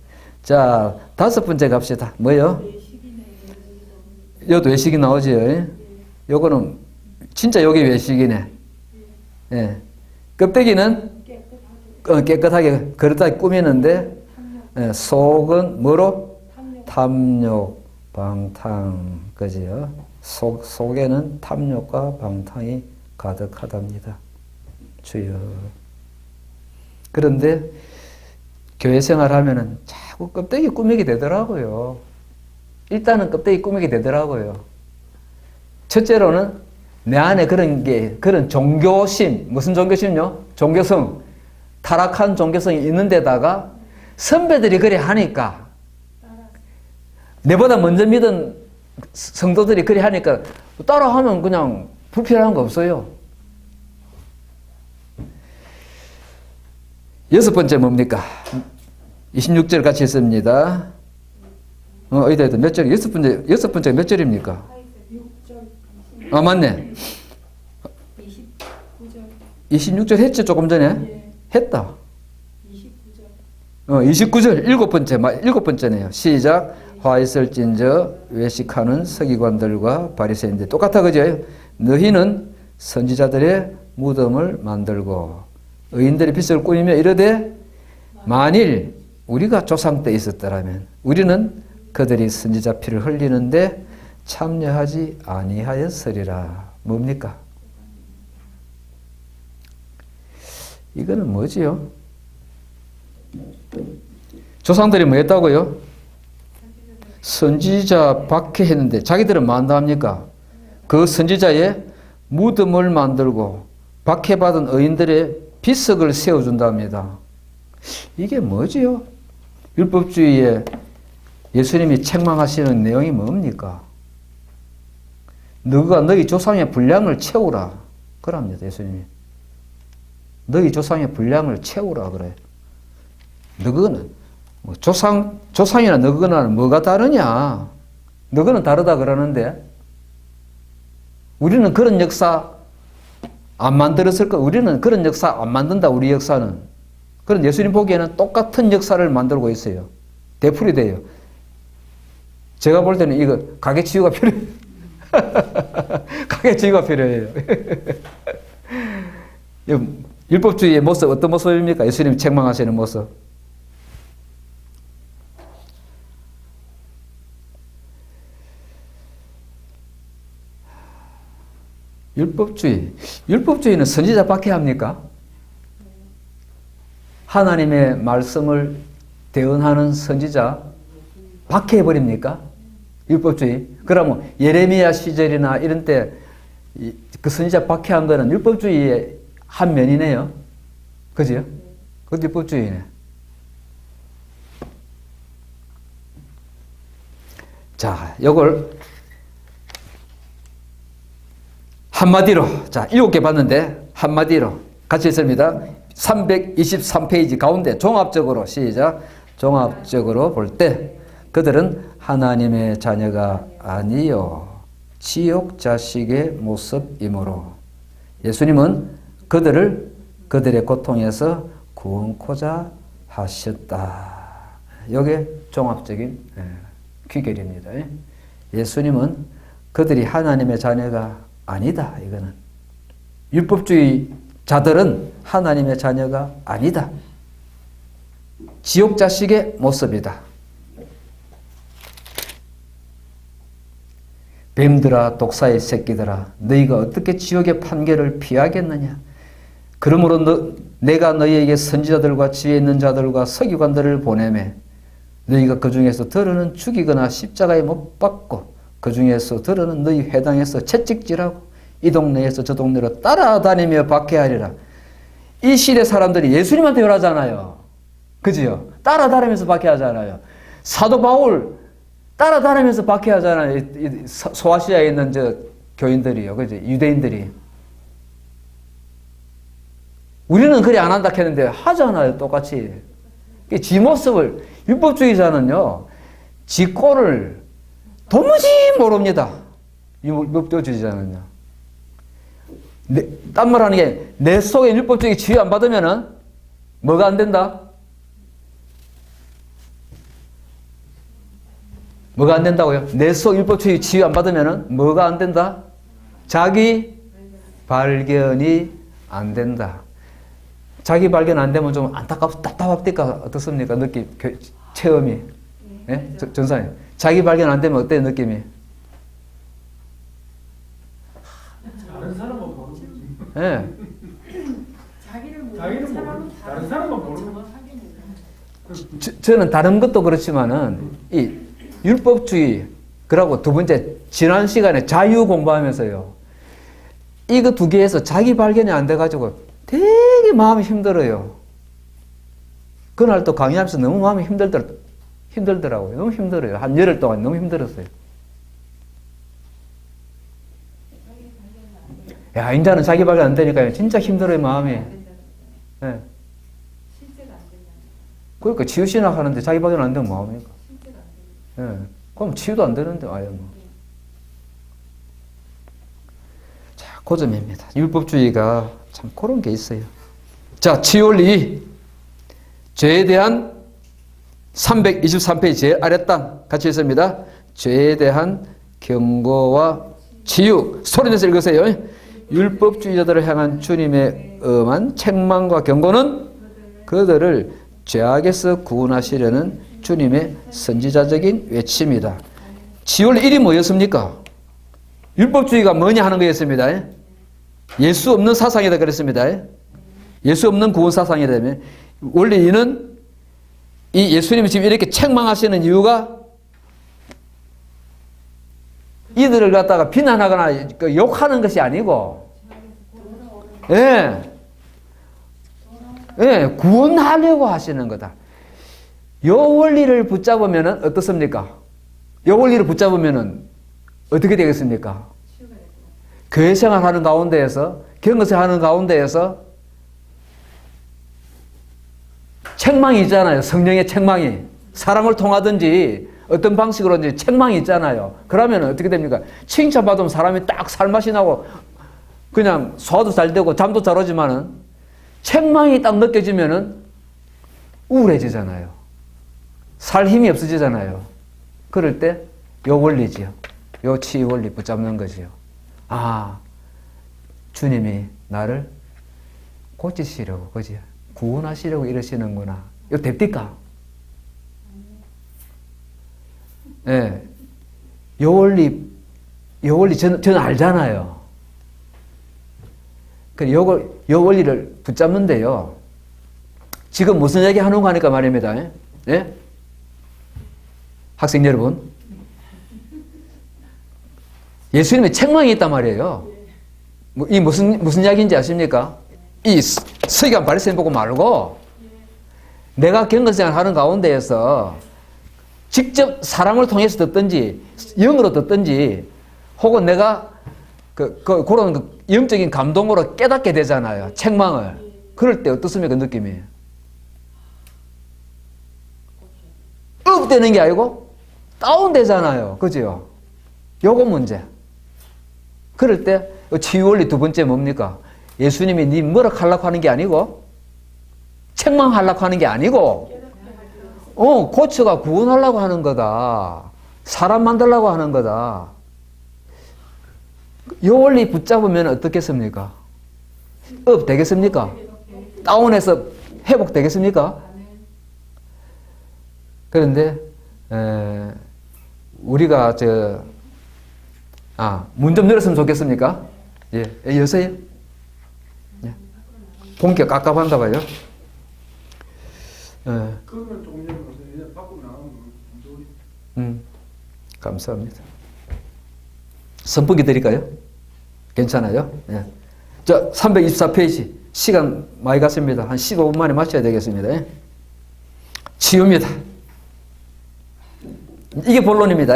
자, 다섯 번째 갑시다. 뭐요? 외식이네. 요도 외식이 나오지요. 예. 요거는 진짜 요게 외식이네. 예. 껍데기는 깨끗하게 그릇하게 꾸미는데 예, 속은 뭐로? 탐욕, 방탕, 그지요? 속에는 탐욕과 방탕이 가득하답니다. 주여. 그런데 교회 생활하면은 자꾸 껍데기 꾸미게 되더라고요. 일단은 껍데기 꾸미게 되더라고요. 첫째로는 내 안에 그런 종교심, 무슨 종교심요? 종교성, 타락한 종교성이 있는 데다가 선배들이 그래 하니까, 내보다 먼저 믿은 성도들이 그래 하니까 따라하면 그냥 불필요한 거 없어요. 여섯 번째 뭡니까? 26절 같이 했습니다. 어디다 몇 절? 여섯 번째 몇 절입니까? 6절. 아, 맞네. 29절. 26절 했지, 조금 전에? 예. 했다. 29절. 29절, 일곱 번째네요. 시작. 화 있을진저 외식하는 서기관들과 바리새인들. 똑같아, 그죠? 너희는 선지자들의 무덤을 만들고 의인들의 빚을 꾸미며 이르되 만일 우리가 조상 때 있었더라면 우리는 그들이 선지자 피를 흘리는데 참여하지 아니하였으리라. 뭡니까? 이거는 뭐지요? 조상들이 뭐 했다고요? 선지자 박해했는데 자기들은 뭐 한다 합니까? 그 선지자의 무덤을 만들고 박해받은 의인들의 비석을 세워준답니다. 이게 뭐지요? 율법주의에 예수님이 책망하시는 내용이 뭡니까? 너가 너희 조상의 분량을 채우라. 그럽니다, 예수님이. 너희 조상의 분량을 채우라 그래. 너거는 뭐 조상이나 너거나는 뭐가 다르냐? 너거는 다르다 그러는데 우리는 그런 역사 안 만들었을 거. 우리는 그런 역사 안 만든다. 우리 역사는. 그런 예수님 보기에는 똑같은 역사를 만들고 있어요. 되풀이 돼요. 제가 볼 때는 이거 가게 치유가 필요해요. 가게 치유가 필요해요. 율법주의의 모습 어떤 모습입니까? 예수님이 책망하시는 모습. 율법주의는 선지자 박해합니까? 하나님의 말씀을 대언하는 선지자 박해해버립니까? 율법주의. 그러면 예레미야 시절이나 이런 때 그 선지자 박해한 거는 율법주의의 한 면이네요. 그죠? 그것도 율법주의네. 자, 요걸 한마디로, 자, 7개 봤는데, 한마디로 같이 했습니다. 323페이지 가운데 종합적으로, 시작. 종합적으로 볼 때, 그들은 하나님의 자녀가 아니요 지옥 자식의 모습이므로 예수님은 그들의 고통에서 구원코자 하셨다. 이게 종합적인 귀결입니다. 예수님은 그들이 하나님의 자녀가 아니다. 이거는 율법주의자들은 하나님의 자녀가 아니다. 지옥 자식의 모습이다. 뱀들아 독사의 새끼들아 너희가 어떻게 지옥의 판결을 피하겠느냐. 그러므로 내가 너희에게 선지자들과 지혜 있는 자들과 서기관들을 보내매 너희가 그 중에서 들어는 죽이거나 십자가에 못 박고 그 중에서 들어는 너희 회당에서 채찍질하고 이 동네에서 저 동네로 따라다니며 박해하리라. 이 시대 사람들이 예수님한테 요하잖아요. 그지요? 따라다니면서 박해하잖아요. 사도 바울 따라다니면서 박해하잖아요. 소아시아에 있는 교인들이요. 그지? 유대인들이. 우리는 그리 안 한다 했는데 하잖아요. 똑같이. 지 모습을, 율법주의자는요, 지 꼴을 도무지 모릅니다. 율법주의자는요. 딴 말 하는 게, 내 속에 율법주의 치유 안 받으면은 뭐가 안 된다? 뭐가 안 된다고요? 내 속 율법주의 치유 안 받으면은 뭐가 안 된다? 자기 발견이 안 된다. 자기 발견 안 되면 좀 답답합니까? 어떻습니까? 느낌, 체험이. 예? 전사님. 자기 발견 안 되면 어때요? 느낌이? 다른 사람은 모르지. 예. 자기를 모르는 자기는 사람은 모르지. 다른 사람은 모르지. 정확하게 모르는. 저는 다른 것도 그렇지만은, 이 율법주의, 그리고 두 번째, 지난 시간에 자유 공부하면서요. 이거 두 개에서 자기 발견이 안 돼가지고 되게 마음이 힘들어요. 그날 또 강의하면서 너무 마음이 힘들더라고요. 너무 힘들어요. 한 열흘 동안 너무 힘들었어요. 야, 인자는 자기 발견 안 되니까 진짜 힘들어요, 마음이. 예. 실제가 안 된다. 그러니까 치유신학 하는데 자기 발견 안 되면 뭐합니까? 실제가 안 된다. 예. 그럼 치유도 안 되는데, 아예 뭐. 자, 그 점입니다. 율법주의가 참 그런 게 있어요. 자, 치유원리. 죄에 대한 323페이지 제일 아랫단 같이 있습니다. 죄에 대한 경고와 치유. 소리내서 읽으세요. 율법주의자들을 향한 주님의 엄한 책망과 경고는 그들을 죄악에서 구원하시려는 주님의 선지자적인 외침이다. 치유원리 1이 뭐였습니까? 율법주의가 뭐냐 하는 거였습니다. 예수 없는 사상이다 그랬습니다. 예수 없는 구원 사상이라면 원래 이는 이 예수님이 지금 이렇게 책망하시는 이유가 이들을 갖다가 비난하거나 욕하는 것이 아니고 구원하려고 하시는 거다. 요 원리를 붙잡으면 어떻습니까? 요 원리를 붙잡으면 어떻게 되겠습니까? 교회 생활하는 가운데에서, 경건생 하는 가운데에서 책망이 있잖아요. 성령의 책망이. 사람을 통하든지 어떤 방식으로 이제 책망이 있잖아요. 그러면 어떻게 됩니까? 칭찬받으면 사람이 딱 살맛이 나고 그냥 소화도 잘 되고 잠도 잘 오지만은 책망이 딱 느껴지면은 우울해지잖아요. 살 힘이 없어지잖아요. 그럴 때 요 원리지요. 요 치유 원리 붙잡는 거지요. 아, 주님이 나를 고치시려고, 그지? 구원하시려고 이러시는구나. 이거 됩니까? 예. 요 원리 저는 알잖아요. 그 요 원리를 붙잡는데요. 지금 무슨 얘기 하는가 하니까 말입니다. 예? 학생 여러분. 예수님의 책망이 있단 말이에요. 이 무슨 이야기인지 아십니까? 이 서기관 바리새인 보고 말고 내가 경건생활 하는 가운데에서 직접 사람을 통해서 듣든지 영으로 듣든지 혹은 내가 그런 영적인 감동으로 깨닫게 되잖아요. 책망을. 그럴 때 어떻습니까? 느낌이. 업되는 게 아니고 다운되잖아요. 그죠? 요거 문제. 그럴 때 치유원리 두 번째 뭡니까? 예수님이 네 뭐라 하려고 하는 게 아니고 책망하려고 하는 게 아니고 고쳐가 구원하려고 하는 거다. 사람 만들려고 하는 거다. 요 원리 붙잡으면 어떻겠습니까? 업 되겠습니까? 다운해서 회복 되겠습니까? 그런데 우리가 문 좀 열었으면 좋겠습니까? 예, 여세요. 예. 본격 깝깝한가 봐요. 그러면 조금 열어보세요. 밖으로 나가면 감사합니다. 선풍기 드릴까요? 괜찮아요? 예. 자, 324페이지. 시간 많이 갔습니다. 한 15분 만에 마쳐야 되겠습니다. 치유입니다. 이게 본론입니다.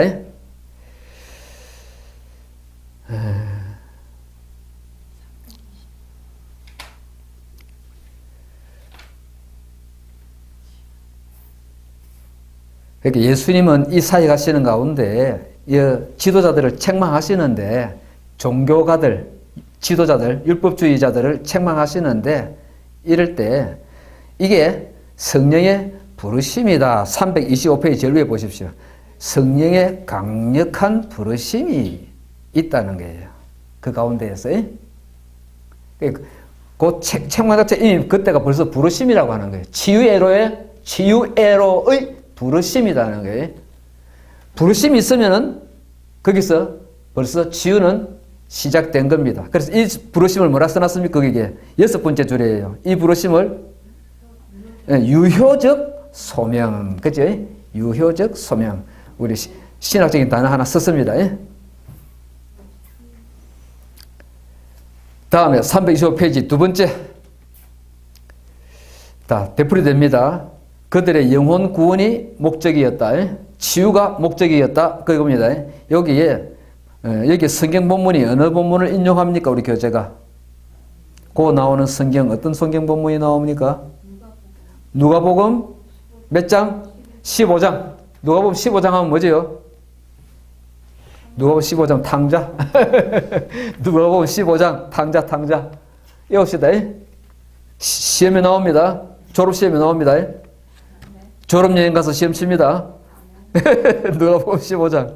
그러니까 예수님은 이 사회 가시는 가운데 이 지도자들을 책망하시는데, 종교가들, 지도자들, 율법주의자들을 책망하시는데, 이럴 때 이게 성령의 부르심이다. 325페이지 제일 위에 보십시오. 성령의 강력한 부르심이 있다는 거예요. 그 가운데에서. 그 책망 자체 이미 그때가 벌써 부르심이라고 하는 거예요. 치유애로의 부르심이라는 거예요. 부르심이 있으면은 거기서 벌써 치유는 시작된 겁니다. 그래서 이 부르심을 뭐라 써놨습니까? 거기에 6번째 줄이에요. 이 부르심을 유효적 소명, 그죠? 유효적 소명. 우리 신학적인 단어 하나 썼습니다. 다음에 325페이지 두 번째. 다 되풀이 됩니다. 그들의 영혼 구원이 목적이었다. 치유가 목적이었다. 그겁니다. 여기 성경 본문이 어느 본문을 인용합니까? 우리 교재가. 그 나오는 성경, 어떤 성경 본문이 나옵니까? 누가복음 몇 장? 15장. 누가복음 15장 하면 뭐지요? 누가복음 15장 탕자. 누가복음 15장 탕자. 이봅시다. 시험에 나옵니다. 졸업시험에 나옵니다. 졸업여행 가서 시험 칩니다. 누가복음 15장.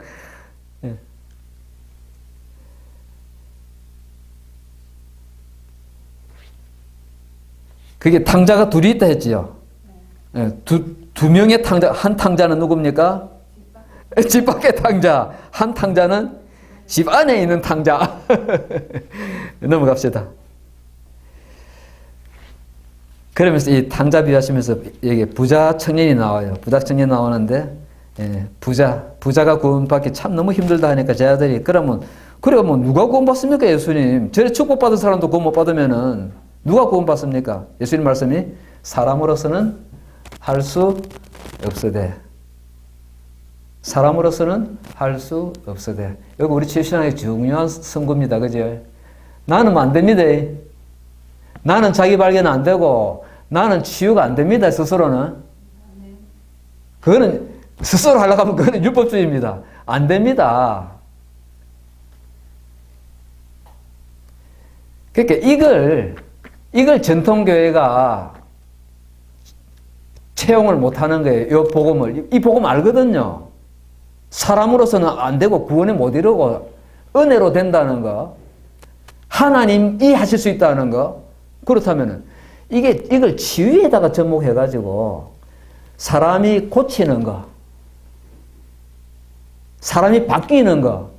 그게 탕자가 둘이 있다 했지요. 두 명의 탕자, 한 탕자는 누굽니까? 집 밖의 탕자. 한 탕자는 집 안에 있는 탕자. 넘어갑시다. 그러면서 이 탕자 비유하시면서 여기 부자 청년이 나와요. 부자 청년이 나오는데, 부자가 구원받기 참 너무 힘들다 하니까 제 아들이, 그러면 누가 구원받습니까, 예수님? 저래 축복받은 사람도 구원 못 받으면은 누가 구원받습니까? 예수님 말씀이 사람으로서는 할 수 없으되. 사람으로서는 할 수 없으되. 여기 우리 치유신앙의 중요한 선구입니다. 그죠? 나는 안 됩니다. 나는 자기 발견 안 되고, 나는 치유가 안 됩니다. 스스로는. 그거는, 스스로 하려고 하면 그거는 율법주의입니다. 안 됩니다. 그러니까 이걸 전통교회가 채용을 못하는 거예요. 이 복음을. 이 복음 알거든요. 사람으로서는 안 되고 구원에 못 이루고 은혜로 된다는 거. 하나님이 하실 수 있다는 거. 그렇다면은 이걸 치유에다가 접목해가지고 사람이 고치는 거. 사람이 바뀌는 거.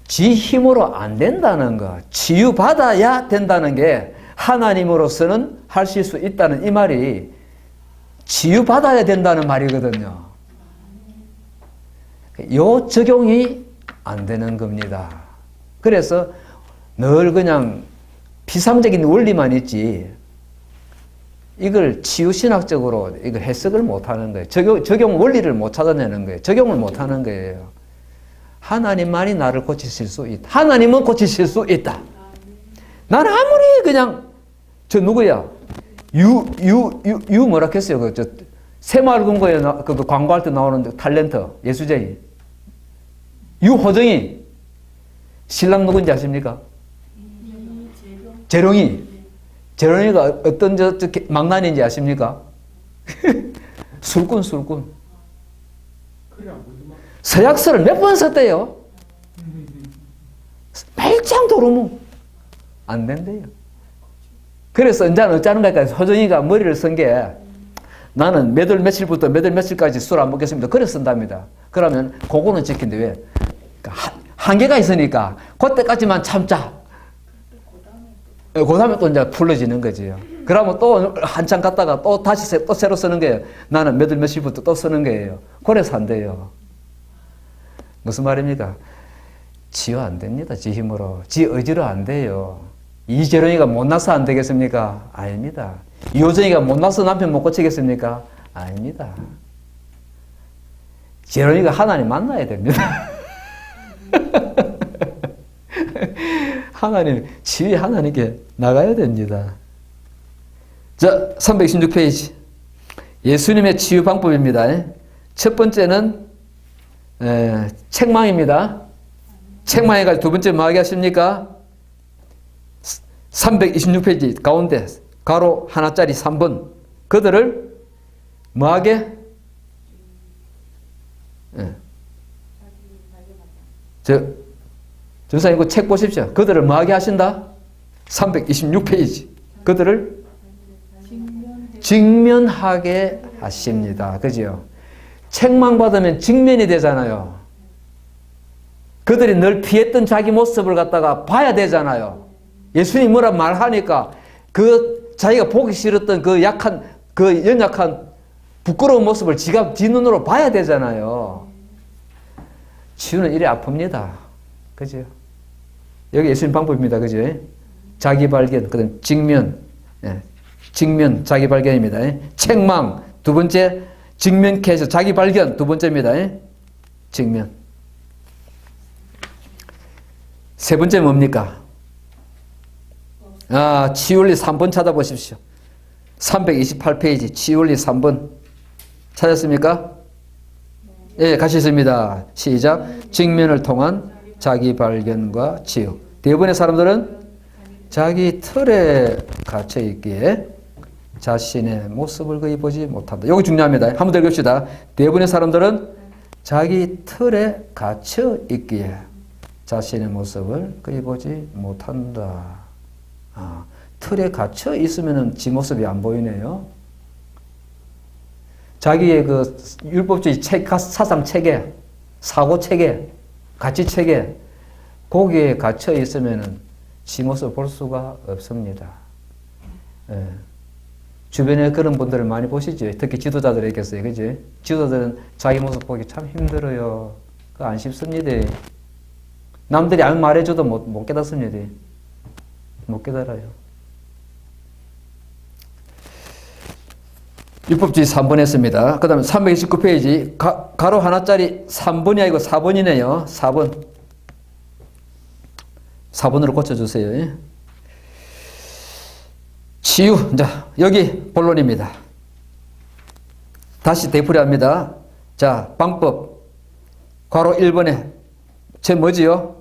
지 힘으로 안 된다는 거. 치유받아야 된다는 게 하나님으로서는 하실 수 있다는 이 말이 치유받아야 된다는 말이거든요. 요 적용이 안 되는 겁니다. 그래서 늘 그냥 피상적인 원리만 있지 이걸 치유신학적으로 이걸 해석을 못하는 거예요. 적용 원리를 못 찾아내는 거예요. 적용을 못하는 거예요. 하나님만이 나를 고치실 수 있다. 하나님은 고치실 수 있다. 나는 아무리 그냥 저 누구야? 뭐라 했어요? 저 새마을금고에 그 광고할 때 나오는 탤런트 예수쟁이 유호정이 신랑 누군지 아십니까? 재롱이가 어떤 망나니인지 아십니까? 술꾼. 서약서를 몇 번 썼대요. 말짱 도루묵 안 된대요. 그래서 이제는 어쩌는가 호정이가 머리를 쓴 게 나는 몇 월 며칠부터 몇 월 며칠까지 술 안 먹겠습니다. 그래 쓴답니다. 그러면 그거는 지킨데 왜? 한계가 있으니까 그때까지만 참자. 그 다음에 또 이제 풀러지는 거지요. 그러면 또 한참 갔다가 또 다시 또 새로 쓰는 거예요. 나는 몇 월 며칠부터 또 쓰는 거예요. 그래서 안 돼요. 무슨 말입니까? 지어 안 됩니다. 지 힘으로. 지 의지로 안 돼요. 이재룡이가 못나서 안 되겠습니까? 아닙니다. 이호정이가 못나서 남편 못 고치겠습니까? 아닙니다. 제로니가 하나님 만나야 됩니다. 하나님, 지휘 하나님께 나가야 됩니다. 자, 326페이지. 예수님의 치유 방법입니다. 첫 번째는 책망입니다. 책망해가지고 두 번째 뭐 하게 하십니까? 326페이지 가운데 가로 하나짜리 3번. 그들을 뭐 하게? 전사님 그 책 보십시오. 그들을 뭐 하게 하신다? 326페이지. 그들을 직면하게 하십니다. 그죠? 책망받으면 직면이 되잖아요. 그들이 늘 피했던 자기 모습을 갖다가 봐야 되잖아요. 예수님이 뭐라 말하니까 그 자기가 보기 싫었던 그 약한, 그 연약한 부끄러운 모습을 지가 뒷눈으로 봐야 되잖아요. 치유는 이래 아픕니다. 그죠? 여기 예수님 방법입니다. 그죠? 자기 발견, 그 다음 직면, 직면, 자기 발견입니다. 책망, 두 번째, 직면케 해서 자기 발견, 두 번째입니다. 직면. 세 번째 뭡니까? 치유원리 3번 찾아보십시오. 328페이지, 치유원리 3번. 찾았습니까? 예, 같이 있습니다. 시작. 직면을 통한 자기 발견과 치유. 대부분의 사람들은 자기 틀에 갇혀 있기에 자신의 모습을 거의 보지 못한다. 이거 중요합니다. 한번 더 읽읍시다. 대부분의 사람들은 자기 틀에 갇혀 있기에 자신의 모습을 거의 보지 못한다. 틀에 갇혀 있으면 지 모습이 안 보이네요. 자기의 그 율법주의 사상 체계, 사고 체계, 가치 체계, 거기에 갇혀 있으면 지 모습을 볼 수가 없습니다. 주변에 그런 분들을 많이 보시죠. 특히 지도자들에게서요. 그지? 지도자들은 자기 모습 보기 참 힘들어요. 그거 안 쉽습니다. 남들이 아무 말해줘도 못 깨닫습니다. 못 깨달아요. 율법주의 3번 했습니다. 그 다음에 329페이지 가로 하나짜리 3번이 아니고 4번이네요. 4번. 4번으로 고쳐주세요. 치유. 자, 여기 본론입니다. 다시 되풀이합니다. 자, 방법. 괄호 1번에 제 뭐지요?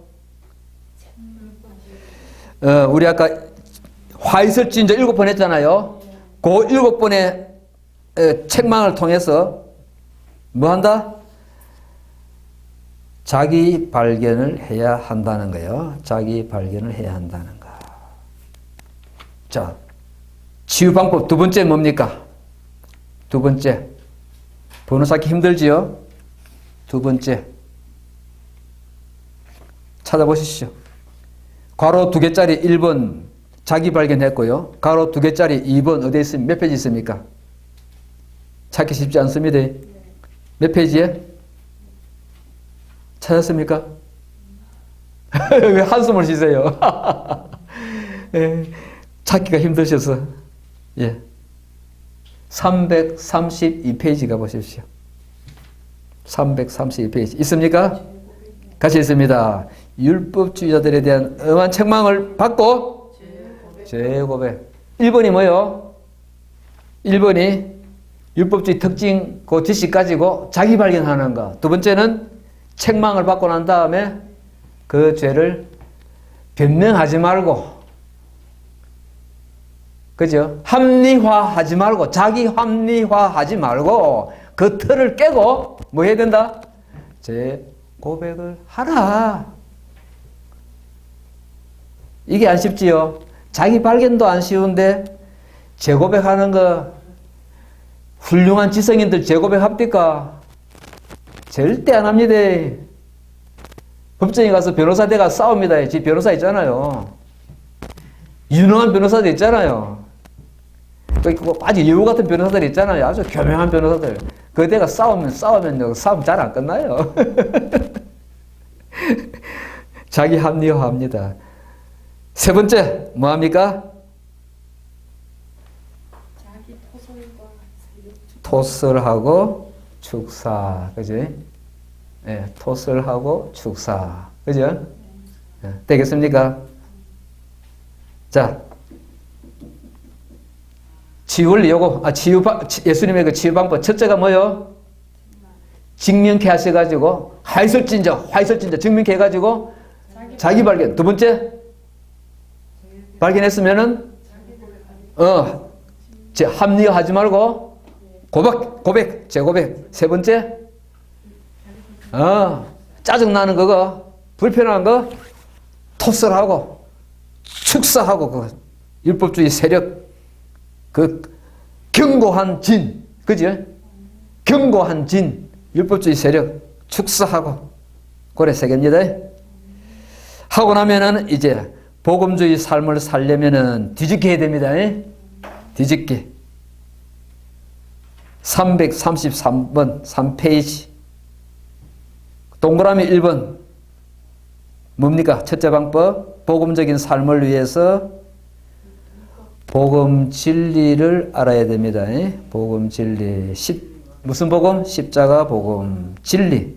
우리 아까 화이설지 이제 7번 했잖아요. 그 7번의 책망을 통해서 뭐 한다? 자기 발견을 해야 한다는 거예요. 자기 발견을 해야 한다는 거. 자, 치유 방법 두 번째 뭡니까? 두 번째. 번호 쌓기 힘들지요? 두 번째. 찾아보십시오. 괄호 2개짜리 1번 자기 발견했고요. 괄호 2개짜리 2번 어디에 있습니까? 몇 페이지 있습니까? 찾기 쉽지 않습니다. 몇 페이지에? 찾았습니까? 왜 한숨을 쉬세요? 찾기가 힘드셔서. 예. 332페이지 가보십시오. 332페이지. 있습니까? 같이 있습니다. 율법주의자들에 대한 엄한 책망을 받고 재고백. 1번이 뭐요? 1번이 율법주의 특징 그 지식 가지고 자기 발견하는 거. 두 번째는 책망을 받고 난 다음에 그 죄를 변명하지 말고, 그죠? 합리화하지 말고, 자기 합리화하지 말고 그 틀을 깨고 뭐 해야 된다? 재고백을 하라. 이게 안 쉽지요? 자기 발견도 안 쉬운데 재고백하는 거 훌륭한 지성인들 재고백 합니까? 절대 안 합니다. 법정에 가서 변호사 대가 싸웁니다. 지 변호사 있잖아요. 유능한 변호사들 있잖아요. 아주 여우 같은 변호사들 있잖아요. 아주 교명한 변호사들. 그 대가 싸움 잘 안 끝나요. 자기 합리화합니다. 세 번째 뭐 합니까? 자기 토설과 토설하고 축사, 그지? 예, 토설하고 축사. 그죠? 예, 되겠습니까? 자, 치유원리 요거, 예수님의 그 치유방법 첫째가 뭐요? 직면케 하셔가지고, 화이설진저, 증명케 해가지고, 자기 발견. 두 번째, 발견했으면은, 합리화하지 말고, 고백, 재고백. 세 번째, 짜증나는 그거, 불편한 거, 토설하고, 축사하고, 그, 율법주의 세력, 그, 견고한 진, 그죠? 견고한 진, 율법주의 세력, 축사하고, 그래, 세 개입니다. 하고 나면은, 이제, 복음주의 삶을 살려면은, 뒤집기 해야 됩니다. 뒤집기. 333번, 3페이지. 동그라미 1번. 뭡니까? 첫째 방법. 복음적인 삶을 위해서 복음 진리를 알아야 됩니다. 복음 진리. 무슨 복음? 십자가 복음. 진리.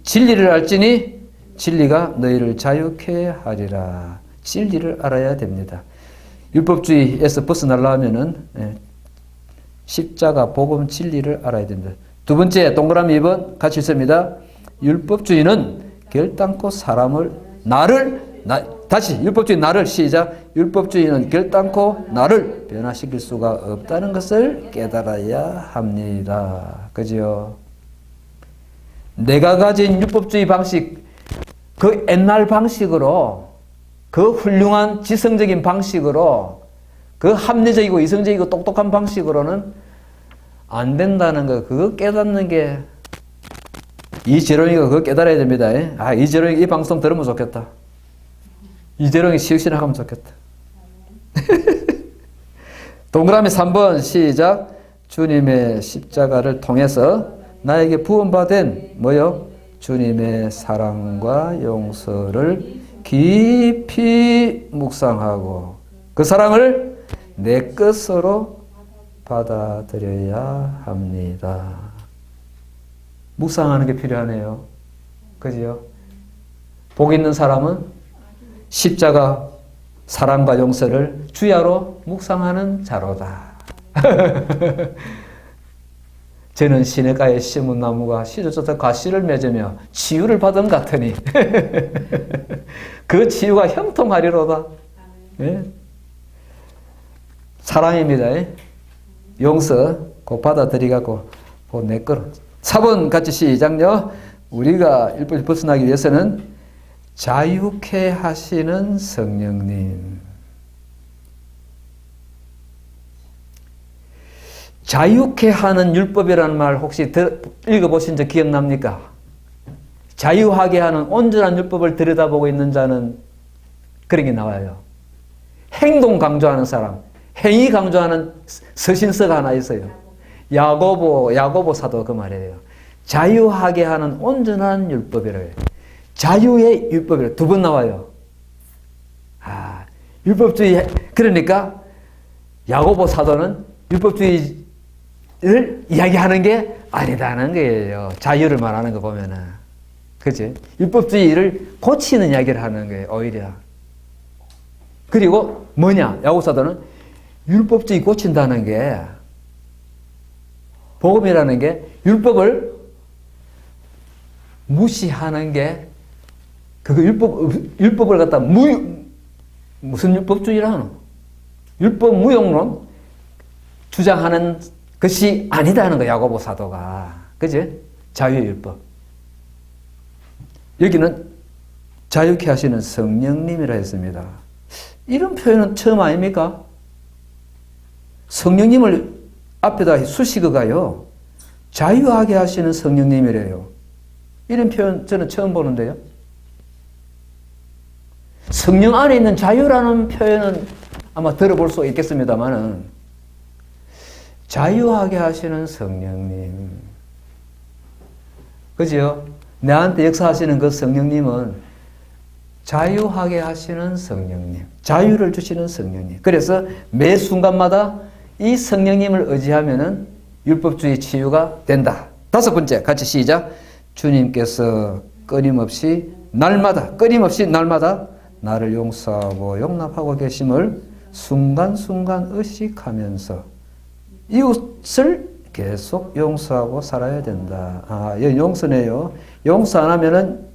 진리를 알지니 진리가 너희를 자유케 하리라. 진리를 알아야 됩니다. 율법주의에서 벗어나려면은 십자가 복음 진리를 알아야 됩니다. 두 번째 동그라미 2번 같이 있습니다. 율법주의는 결단코 다시 율법주의 나를 시작. 율법주의는 결단코 나를 변화시킬 수가 없다는 것을 깨달아야 합니다. 그죠? 내가 가진 율법주의 방식, 그 옛날 방식으로, 그 훌륭한 지성적인 방식으로, 그 합리적이고 이성적이고 똑똑한 방식으로는 안 된다는 거, 그거 깨닫는 게 이재롱이가 그거 깨달아야 됩니다. 이재롱이 이 방송 들으면 좋겠다. 이재롱이 시역신학하면 좋겠다. 동그라미 3번 시작. 주님의 십자가를 통해서 나에게 부恩받은 뭐요? 주님의 사랑과 용서를 깊이 묵상하고 그 사랑을 내 것으로 받아들여야 합니다. 묵상하는 게 필요하네요. 그죠? 복 있는 사람은 십자가 사랑과 용서를 주야로 묵상하는 자로다. 저는 시냇가에 심은 나무가 시조조차 가시를 맺으며 치유를 받은 같으니 그 치유가 형통하리로다. 예? 사랑입니다. 용서 곧 받아들이고 곧 내 거로. 4번 같이 시작요. 우리가 율법을 벗어나기 위해서는 자유케 하시는 성령님. 자유케 하는 율법이라는 말 혹시 읽어보신 적 기억납니까? 자유하게 하는 온전한 율법을 들여다보고 있는 자는 그런 게 나와요. 행동 강조하는 사람, 행위 강조하는 서신서가 하나 있어요. 야고보 사도 그 말이에요. 자유하게 하는 온전한 율법이래요. 자유의 율법이래요. 두 번 나와요. 율법주의, 그러니까 야고보 사도는 율법주의를 이야기하는 게 아니다는 거예요. 자유를 말하는 거 보면은. 그치? 율법주의를 고치는 이야기를 하는 거예요, 오히려. 그리고 뭐냐? 야고보 사도는 율법주의 고친다는 게 복음이라는 게 율법을 무시하는 게 그거 율법을 갖다 무슨 율법주의라노? 율법 무용론 주장하는 것이 아니다는 거 야고보 사도가. 그지? 자유의 율법. 여기는 자유케 하시는 성령님이라 했습니다. 이런 표현은 처음 아닙니까? 성령님을 앞에다 수식어가요. 자유하게 하시는 성령님이래요. 이런 표현 저는 처음 보는데요. 성령 안에 있는 자유라는 표현은 아마 들어볼 수 있겠습니다만은 자유하게 하시는 성령님. 그죠? 내한테 역사하시는 그 성령님은 자유하게 하시는 성령님. 자유를 주시는 성령님. 그래서 매 순간마다 이 성령님을 의지하면은 율법주의 치유가 된다. 다섯 번째, 같이 시작. 주님께서 끊임없이 날마다 나를 용서하고 용납하고 계심을 순간순간 의식하면서 이웃을 계속 용서하고 살아야 된다. 아, 이 용서네요. 용서 안 하면은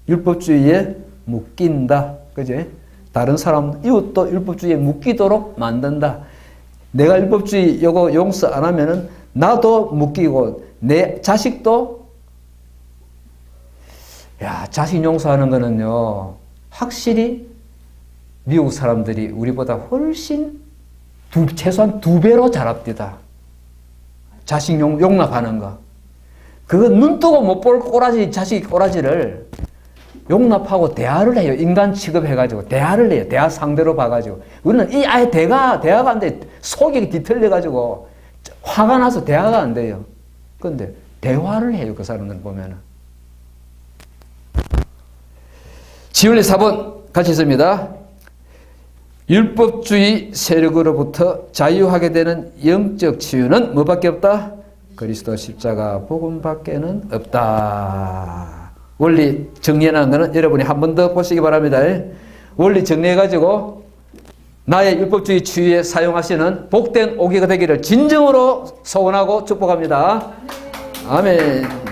율법주의에 묶인다. 그지? 다른 사람, 이웃도 율법주의에 묶이도록 만든다. 내가 율법주의 요거 용서 안 하면은 나도 묶이고 내 자식도 자식 용서하는 거는요. 확실히 미국 사람들이 우리보다 훨씬 최소한 2배로 잘합니다. 자식 용납하는 거. 그거 눈 뜨고 못 볼 꼬라지, 자식 꼬라지를 용납하고 대화를 해요. 인간 취급해가지고 대화를 해요. 대화 상대로 봐가지고. 우리는 아예 대화가 안 돼. 속이 뒤틀려가지고 화가 나서 대화가 안 돼요. 그런데 대화를 해요. 그 사람들 보면은. 지원의 4번 같이 있습니다. 율법주의 세력으로부터 자유하게 되는 영적 치유는 뭐밖에 없다? 그리스도 십자가 복음밖에는 없다. 원리 정리해놓은 거는 여러분이 한 번 더 보시기 바랍니다. 원리 정리해가지고 나의 율법주의 치유에 사용하시는 복된 오기가 되기를 진정으로 소원하고 축복합니다. 아멘.